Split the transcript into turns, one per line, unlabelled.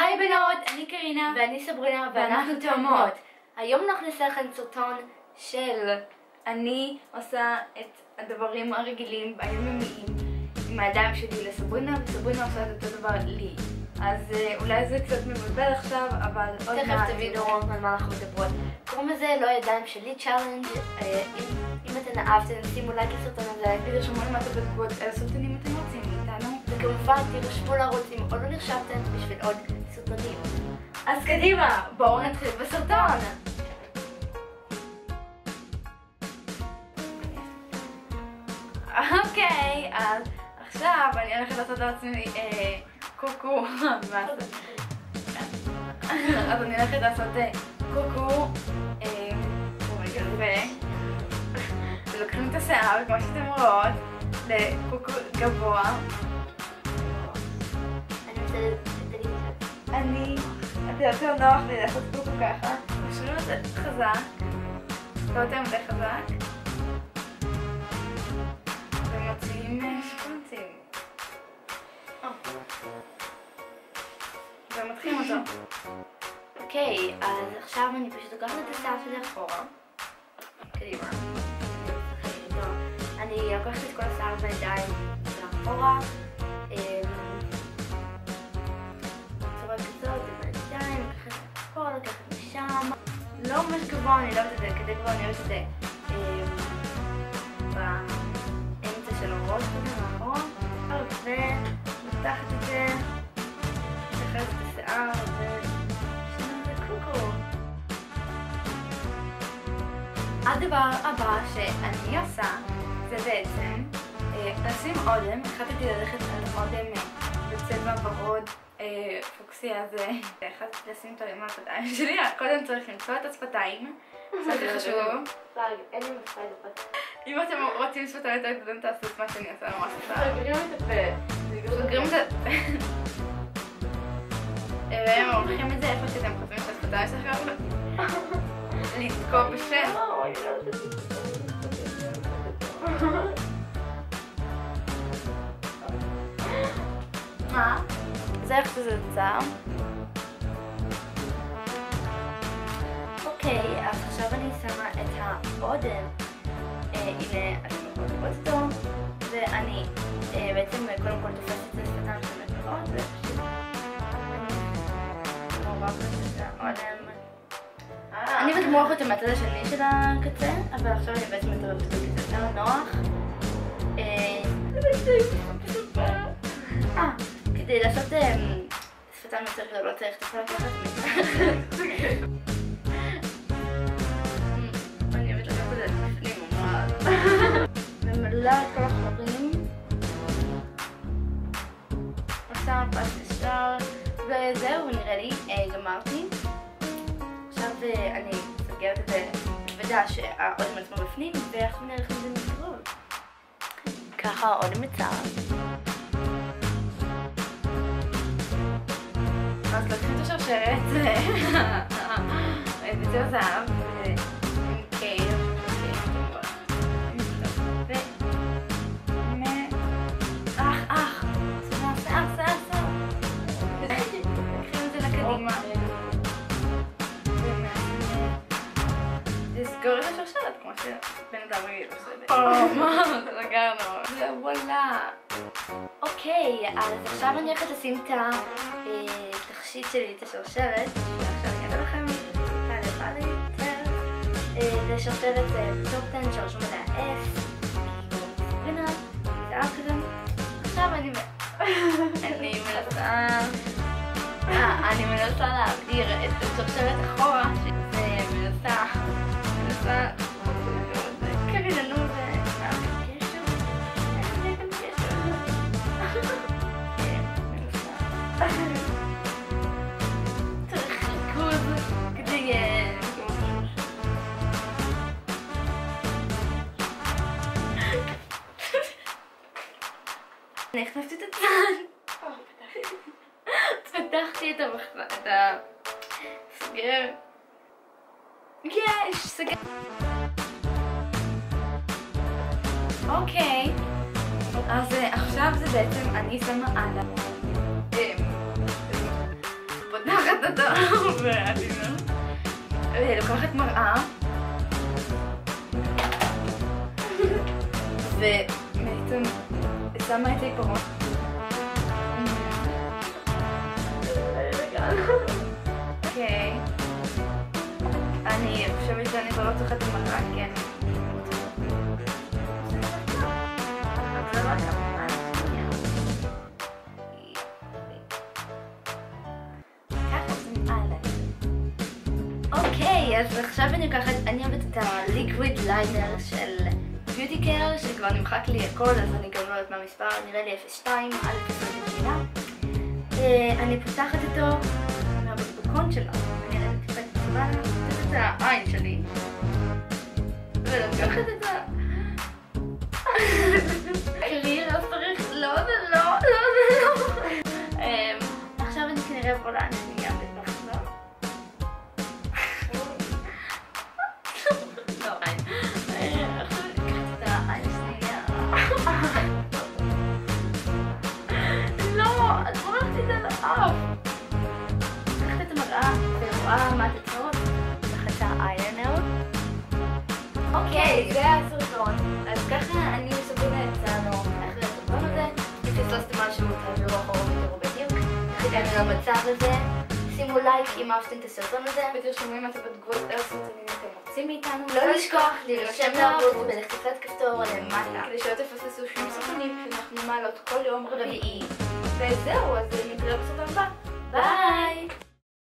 היי בנות, אני קרינה
ואני סברינה
ואנחנו תאומות.
היום אנחנו נעשה לכם סרטון של
אני עושה את הדברים הרגילים היומיומיים עם הידיים שלי לסברינה, וסברינה עושה את אותו דבר לי. אז אולי זה קצת מבלבל עכשיו, אבל עוד מעט
תכף תבינו על מה אנחנו מדברות. קוראים לזה לא הידיים שלי צ'אלנג'. אם אתן אהבתם, שימו לייק לסרטון הזה,
ותרשמו למטה בתגובות איזה סרטונים אתם רוצים מאיתנו,
וכמובן תירשמו לערוץ אם עוד לא נרשמתם בשביל עוד סרטונים.
אז קדימה, בואו נתחיל בסרטון. אוקיי, אז עכשיו אני הולכת לעשות לעצמי קוקו. אז אני הולכת לעשות קוקו ולוקחים את השיער, כמו שאתם רואות, לקוקו גבוה. זה יותר נוח לי לעשות קוקו ככה. משאירים את זה חזק, לא יותר מדי חזק, ומוציאים שפונצים ומתחילים אותו.
אוקיי, אז עכשיו אני פשוט לוקחת את השיער שלי אחורה. קדימה. אני לוקחת את כל השיער בידיים לאחורה. בצורה כזאת, עם הידיים, לקחת הכל, לקחת משם. לא ממש גבוה, אני לא אוהבת את זה, כדי גבוה אני אוהבת את זה באמצע של הראש, מאחורה. ומתחת את זה, לקחת את השיער ושמים את הקוקו.
הדבר הבא שאני עושה זה בעצם לשים אודם. החלטתי ללכת על אודם בצבע ורוד פוקסי, אז החלטתי לשים אותו עם השפתיים שלי. קודם צריך למצוא את השפתיים, זה הכי חשוב.
אין לי מצפה את זה.
אם אתם רוצים שפתיים יותר גדולים תעשו את מה שאני עושה ממש עושה.
סוגרים את הפה.
סוגרים את הפה. והם עורכים את זה איפה שאתם חושבים שהשפתיים שלכם לתקוע בשם. מה? זה איך שזה יצא.
אוקיי, אז עכשיו אני שמה את האודם. הנה, אתם יכולים לראות אותו. ואני בעצם קודם כל תופסת את השפתיים של המקורות, ופשוט אני מעורבת את האודם. אני מתמורחת אותו מהצד השני של הקצה, אבל עכשיו אני בעצם מתערבת אותו כי זה יותר נוח. כדי לעשות שפתיים יותר גדולות צריך תוכל לקחת
אני אוהבת לקחת את זה לפנים ממש.
ממלא את כל החורים.
עושה פס ישר, וזהו, נראה לי גמרתי. עכשיו אני סוגרת את זה בוודא שהאודם עצמו בפנים, ועכשיו נלך לזה מקרוב.
ככה האודם יצא.
אז לוקחים את השרשרת בצבע זהב עם קייב לוקחים את זה לקדימה לסגור את השרשרת כמו שבן אדם רגיל עושה. מה? סגרנו. ווואלה.
אוקיי, אז עכשיו אני הולכת לשים את התכשיט שלי, את השרשרת, שעכשיו אני אראה לכם, זה שרשרת טופטן שרשום עליה S, סברינה, זה כזה. עכשיו אני מנסה להעביר את השרשרת אחורה, שזה מנסה קריננו
צריך ריכוז כדי אני הכנסתי את הצד. פתחתי את הסוגר. יש סוגר. אוקיי, אז עכשיו זה בעצם אני שמה על לוקחת אותו בעדינות. לוקחת מראה. ובעצם שמה את העיפרון. אוקיי. אני חושבת שאני כבר לא צריכה את המראה, כי אני... זה לא היה ממש שנייה. ככה זה נראה.
אוקיי, אז עכשיו אני אוהבת את הליקוויד ליינר של ביוטי קר, שכבר נמחק לי הכל, אז אני גם לא יודעת מה המספר, נראה לי 02, אל תסתכל במילה. אני פותחת אותו מהבקבוקון שלו, אני אראה את את העין שלי. ולקחת את ה... קריר, לא צריך, לא זה לא, לא זה לא. עכשיו אני כנראה עבודה שנייה בתוך זה. לא, עין. עכשיו אני אקחת את העין שנייה. לא, את מורחת את זה לאף. לקחת את המראה ורואה מה התוצאות. לקחת את האיילנר. אוקיי,
זה הסרטון.
אז ככה אני מסבירה אצלנו אחרי הסרטון הזה. אם פספסתם משהו, תעבירו אחורה ותראו בדיוק. הגענו למצב הזה. שימו לייק אם אהבתם את הסרטון הזה.
ותרשמו אם אתם בתגובות איזה סרטונים אתם רוצים מאיתנו.
לא לשכוח להירשם לערוץ בלחיצת כפתור למטה.
כדי שלא תפספסו שום סרטונים שאנחנו מעלות כל יום
רביעי.
וזהו, אז נתראה בסרטון הבא.
ביי!